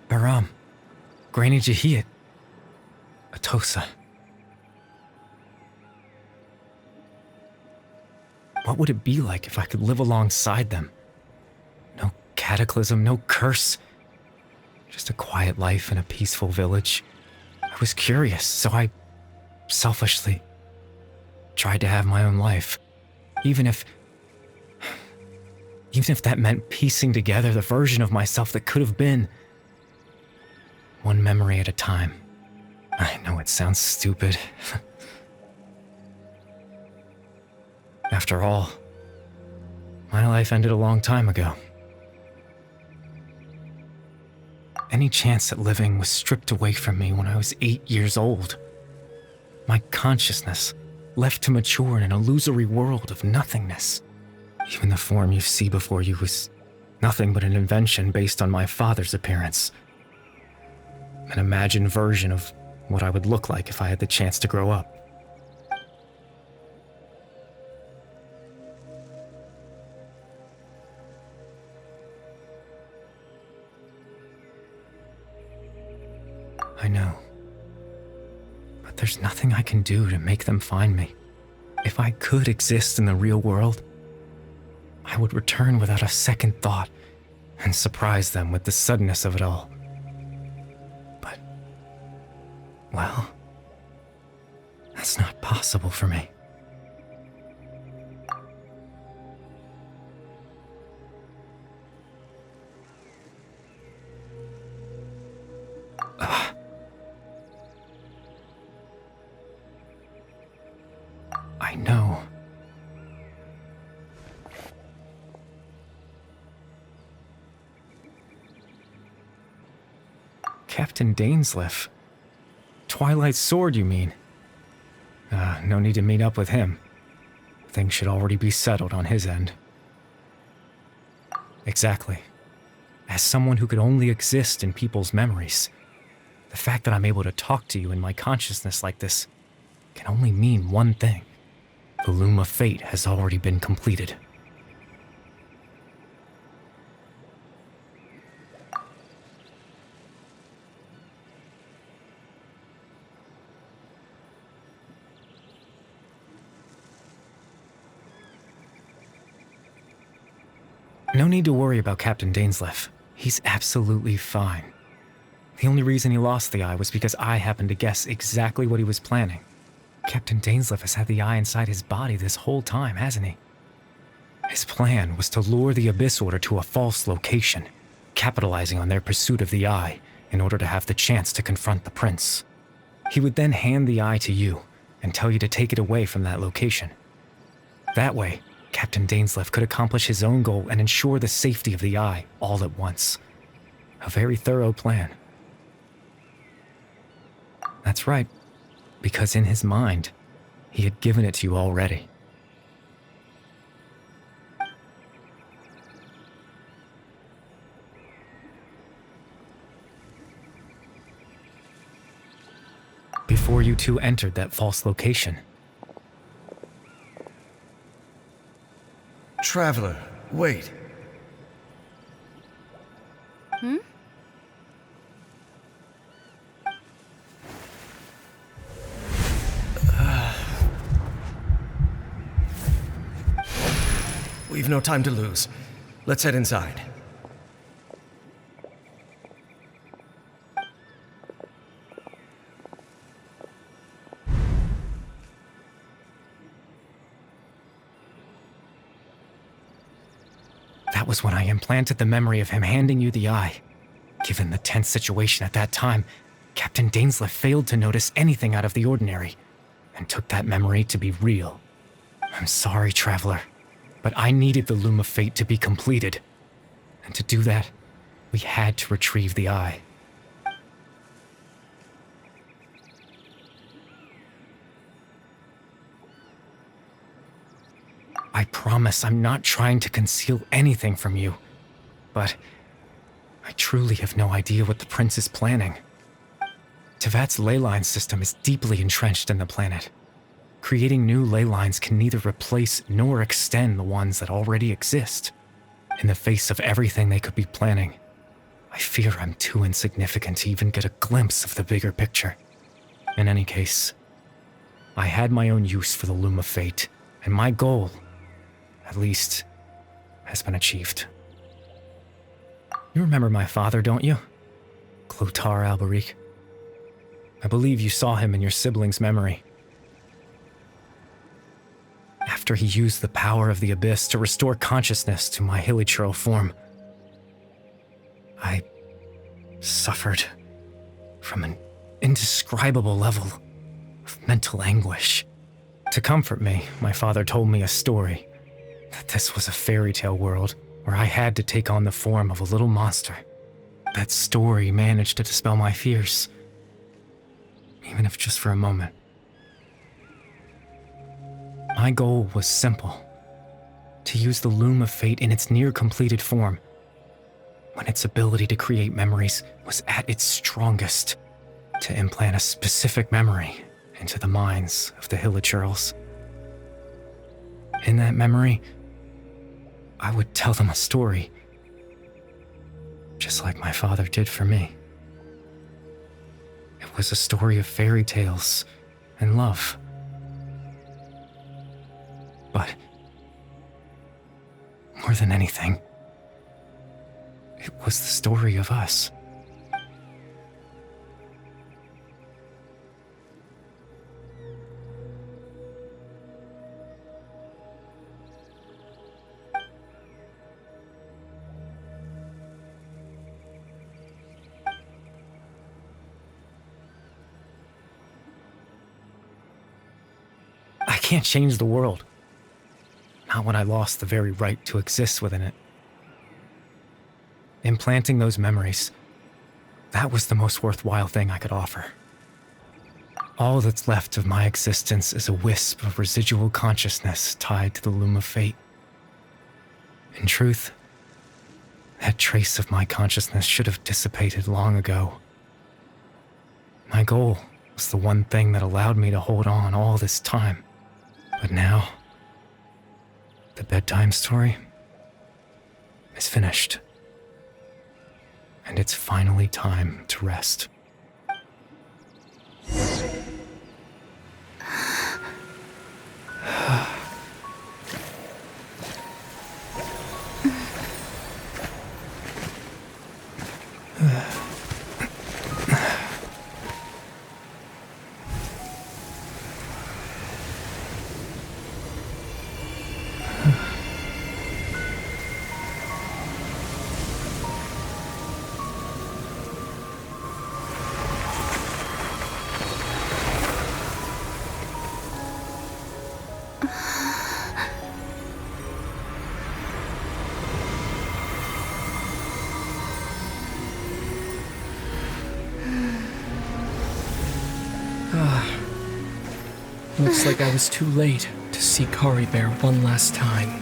Baram, Granny Jahiyat, Atosa. What would it be like if I could live alongside them? No cataclysm, no curse. Just a quiet life in a peaceful village. I was curious, so I selfishly tried to have my own life. Even if that meant piecing together the version of myself that could have been. One memory at a time. I know it sounds stupid. After all, my life ended a long time ago. Any chance at living was stripped away from me when I was 8 years old. My consciousness left to mature in an illusory world of nothingness. Even the form you see before you was nothing but an invention based on my father's appearance. An imagined version of what I would look like if I had the chance to grow up. I know. But there's nothing I can do to make them find me. If I could exist in the real world, I would return without a second thought and surprise them with the suddenness of it all. But, well, that's not possible for me. I know. Captain Dainsleif. Twilight Sword, you mean? No need to meet up with him. Things should already be settled on his end. Exactly. As someone who could only exist in people's memories, the fact that I'm able to talk to you in my consciousness like this can only mean one thing. The loom of fate has already been completed. No need to worry about Captain Dainsleif. He's absolutely fine. The only reason he lost the eye was because I happened to guess exactly what he was planning. Captain Dainsleif has had the eye inside his body this whole time, hasn't he? His plan was to lure the Abyss Order to a false location, capitalizing on their pursuit of the eye in order to have the chance to confront the prince. He would then hand the eye to you and tell you to take it away from that location. That way, Captain Dainsleif could accomplish his own goal and ensure the safety of the eye all at once. A very thorough plan. That's right, because in his mind, he had given it to you already. Before you two entered that false location. Traveler, wait. We've no time to lose. Let's head inside. That was when I implanted the memory of him handing you the eye. Given the tense situation at that time, Captain Dainsleif failed to notice anything out of the ordinary, and took that memory to be real. I'm sorry, Traveler, but I needed the Loom of Fate to be completed. And to do that, we had to retrieve the eye. I promise I'm not trying to conceal anything from you, but I truly have no idea what the Prince is planning. Tevat's ley line system is deeply entrenched in the planet. Creating new ley lines can neither replace nor extend the ones that already exist. In the face of everything they could be planning, I fear I'm too insignificant to even get a glimpse of the bigger picture. In any case, I had my own use for the Loom of Fate, and my goal, at least, has been achieved. You remember my father, don't you? Clotar Alberic. I believe you saw him in your sibling's memory. After he used the power of the Abyss to restore consciousness to my hilichurl form, I suffered from an indescribable level of mental anguish. To comfort me, my father told me a story, that this was a fairy tale world where I had to take on the form of a little monster. That story managed to dispel my fears, even if just for a moment. My goal was simple: to use the Loom of Fate in its near-completed form, when its ability to create memories was at its strongest, to implant a specific memory into the minds of the Hillagirls. In that memory, I would tell them a story, just like my father did for me. It was a story of fairy tales and love. But more than anything, it was the story of us. I can't change the world. Not when I lost the very right to exist within it. Implanting those memories, that was the most worthwhile thing I could offer. All that's left of my existence is a wisp of residual consciousness tied to the loom of fate. In truth, that trace of my consciousness should have dissipated long ago. My goal was the one thing that allowed me to hold on all this time. But now, the bedtime story is finished. And it's finally time to rest. Looks like I was too late to see Kari Bear one last time.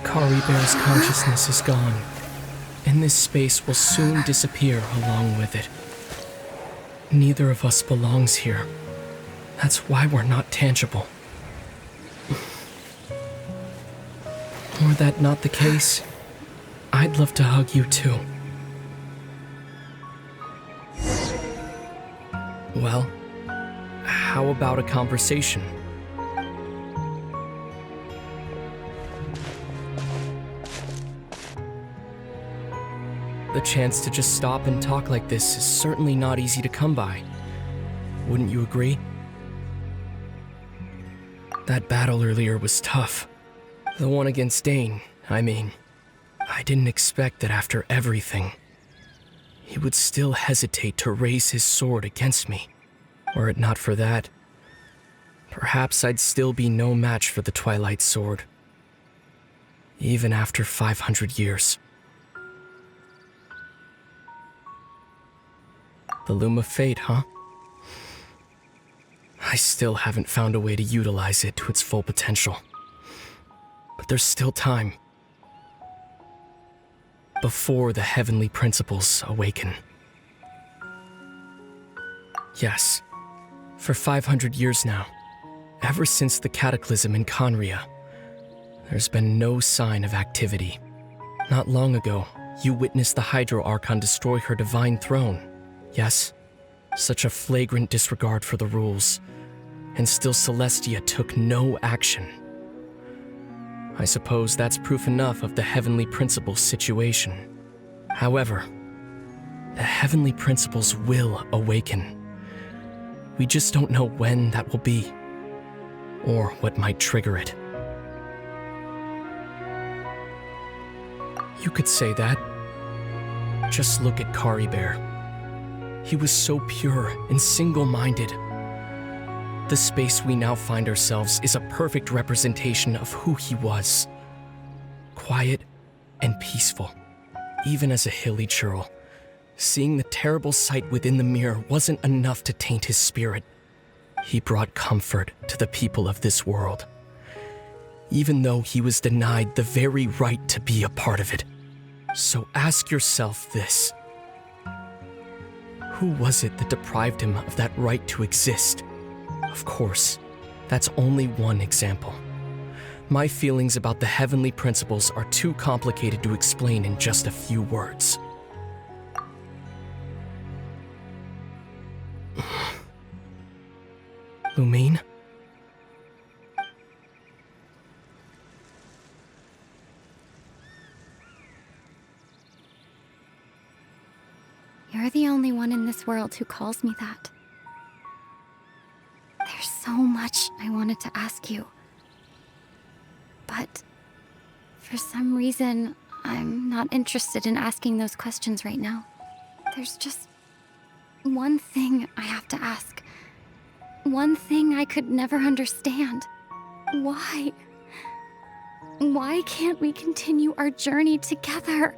Kari Bear's consciousness is gone, and this space will soon disappear along with it. Neither of us belongs here. That's why we're not tangible. Were that not the case, I'd love to hug you too. Well, how about a conversation? The chance to just stop and talk like this is certainly not easy to come by. Wouldn't you agree? That battle earlier was tough. The one against Dane, I mean. I didn't expect that after everything, he would still hesitate to raise his sword against me. Were it not for that, perhaps I'd still be no match for the Twilight Sword. Even after 500 years. The Loom of Fate, huh? I still haven't found a way to utilize it to its full potential. But there's still time. Before the heavenly principles awaken. Yes, for 500 years now, ever since the cataclysm in Conria, there's been no sign of activity. Not long ago, you witnessed the Hydro Archon destroy her divine throne. Yes, such a flagrant disregard for the rules, and still Celestia took no action. I suppose that's proof enough of the Heavenly Principles situation. However, the Heavenly Principles will awaken. We just don't know when that will be, or what might trigger it. You could say that. Just look at Kari Bear. He was so pure and single-minded. The space we now find ourselves is a perfect representation of who he was. Quiet and peaceful, even as a hilly churl. Seeing the terrible sight within the mirror wasn't enough to taint his spirit. He brought comfort to the people of this world, even though he was denied the very right to be a part of it. So ask yourself this. Who was it that deprived him of that right to exist? Of course, that's only one example. My feelings about the heavenly principles are too complicated to explain in just a few words. Lumine? You're the only one in this world who calls me that. There's so much I wanted to ask you. But for some reason, I'm not interested in asking those questions right now. There's just one thing I have to ask. One thing I could never understand. Why? Why can't we continue our journey together?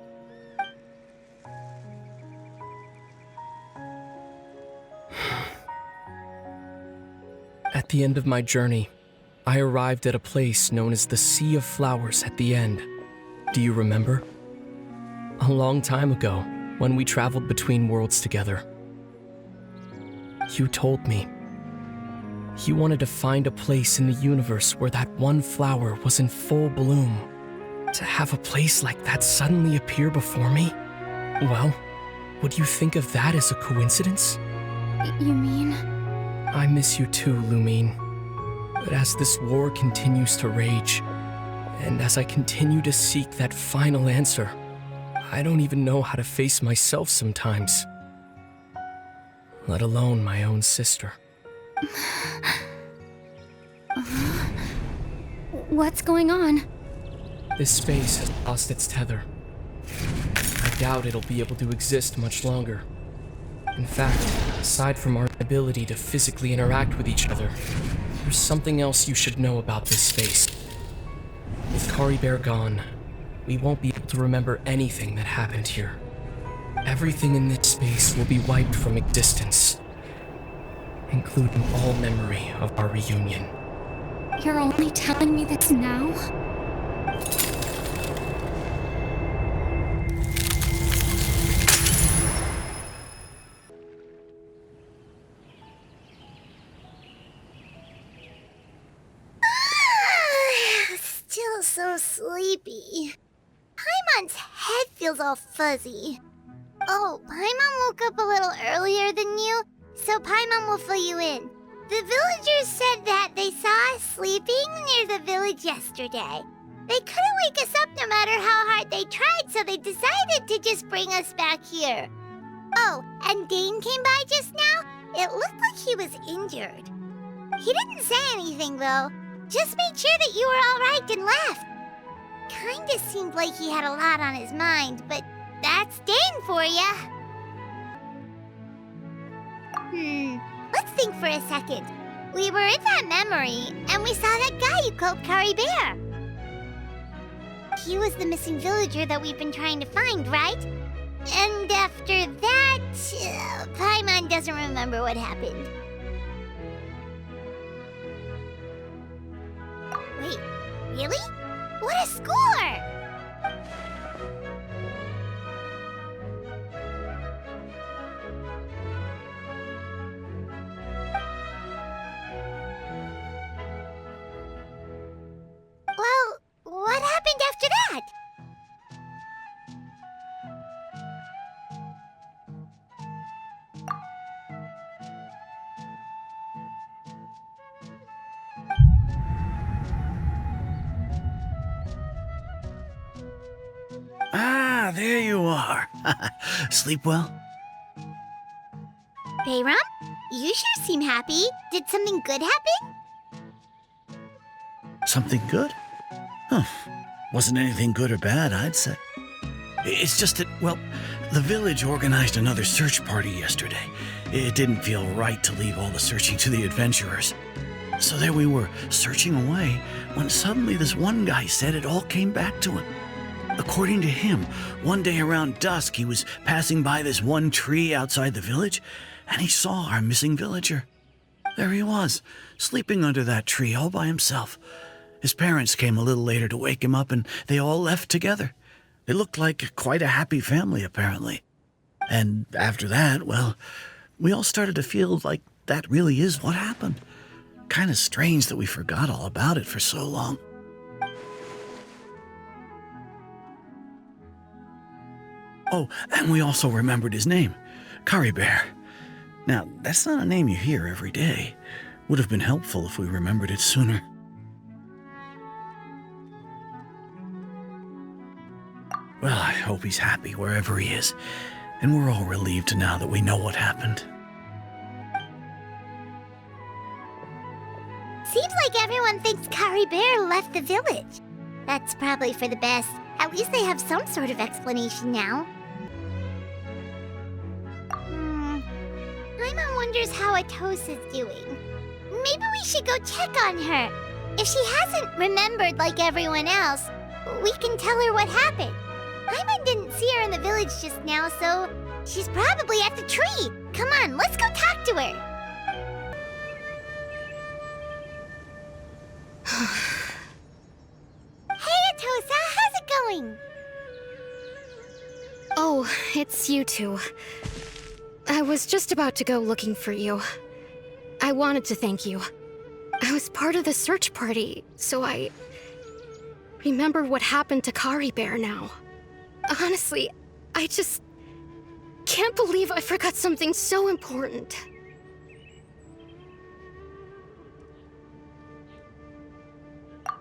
At the end of my journey, I arrived at a place known as the Sea of Flowers at the end. Do you remember? A long time ago, when we traveled between worlds together. You told me. You wanted to find a place in the universe where that one flower was in full bloom. To have a place like that suddenly appear before me? Well, would you think of that as a coincidence? You mean? I miss you too, Lumine. But as this war continues to rage, and as I continue to seek that final answer, I don't even know how to face myself sometimes. Let alone my own sister. What's going on? This space has lost its tether. I doubt it'll be able to exist much longer. In fact, aside from our ability to physically interact with each other, there's something else you should know about this space. With Kari Bear gone, we won't be able to remember anything that happened here. Everything in this space will be wiped from existence, including all memory of our reunion. You're only telling me this now? Still so sleepy. Paimon's head feels all fuzzy. Oh, Paimon woke up a little earlier than you, so Paimon will fill you in. The villagers said that they saw us sleeping near the village yesterday. They couldn't wake us up no matter how hard they tried, so they decided to just bring us back here. Oh, and Dane came by just now. It looked like he was injured. He didn't say anything, though. Just made sure that you were all right and left. Kinda seemed like he had a lot on his mind, but that's Dane for ya. Let's think for a second. We were in that memory, and we saw that guy you called Kari Bear. He was the missing villager that we've been trying to find, right? And after that, Paimon doesn't remember what happened. Wait, really? What a score! Well, what happened after that? Ah, there you are. Sleep well? Bayram, you sure seem happy. Did something good happen? Something good? Huh. Wasn't anything good or bad, I'd say. It's just that, well, the village organized another search party yesterday. It didn't feel right to leave all the searching to the adventurers. So there we were, searching away, when suddenly this one guy said it all came back to him. According to him, one day around dusk he was passing by this one tree outside the village, and he saw our missing villager. There he was, sleeping under that tree all by himself. His parents came a little later to wake him up, and they all left together. They looked like quite a happy family, apparently. And after that, well, we all started to feel like that really is what happened. Kind of strange that we forgot all about it for so long. Oh, and we also remembered his name, Curry Bear. Now, that's not a name you hear every day. Would have been helpful if we remembered it sooner. Well, I hope he's happy wherever he is, and we're all relieved now that we know what happened. Seems like everyone thinks Curry Bear left the village. That's probably for the best. At least they have some sort of explanation now. Paimon wonders how Atosa's doing. Maybe we should go check on her. If she hasn't remembered like everyone else, we can tell her what happened. Paimon didn't see her in the village just now, so she's probably at the tree. Come on, let's go talk to her. Hey, Atosa, how's it going? Oh, it's you two. I was just about to go looking for you. I wanted to thank you. I was part of the search party, so I remember what happened to Curry Bear now. Honestly, I just can't believe I forgot something so important.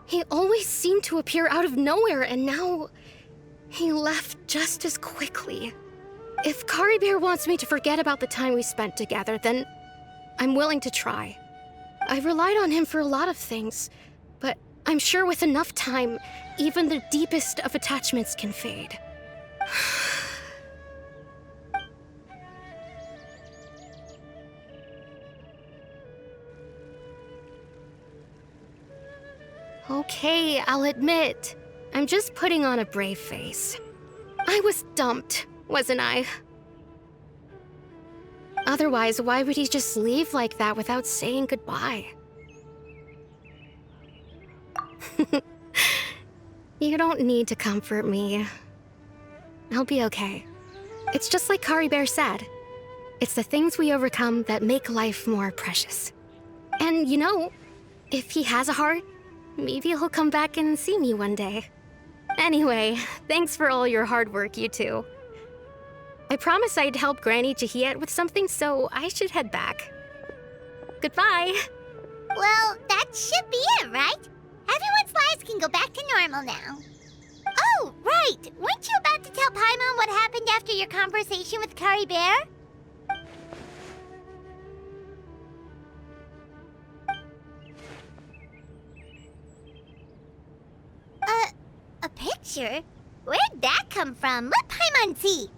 He always seemed to appear out of nowhere, and now he left just as quickly. If Curry Bear wants me to forget about the time we spent together, then I'm willing to try. I relied on him for a lot of things, but I'm sure with enough time, even the deepest of attachments can fade. Okay, I'll admit, I'm just putting on a brave face. I was dumped, wasn't I? Otherwise, why would he just leave like that without saying goodbye? You don't need to comfort me. I'll be okay. It's just like Curry Bear said. It's the things we overcome that make life more precious. And you know, if he has a heart, maybe he'll come back and see me one day. Anyway, thanks for all your hard work, you two. I promised I'd help Granny Jahiet with something, so I should head back. Goodbye. Well, that should be it, right? Everyone's lives can go back to normal now. Oh, right! Weren't you about to tell Paimon what happened after your conversation with Curry Bear? A picture? Where'd that come from? Let Paimon see.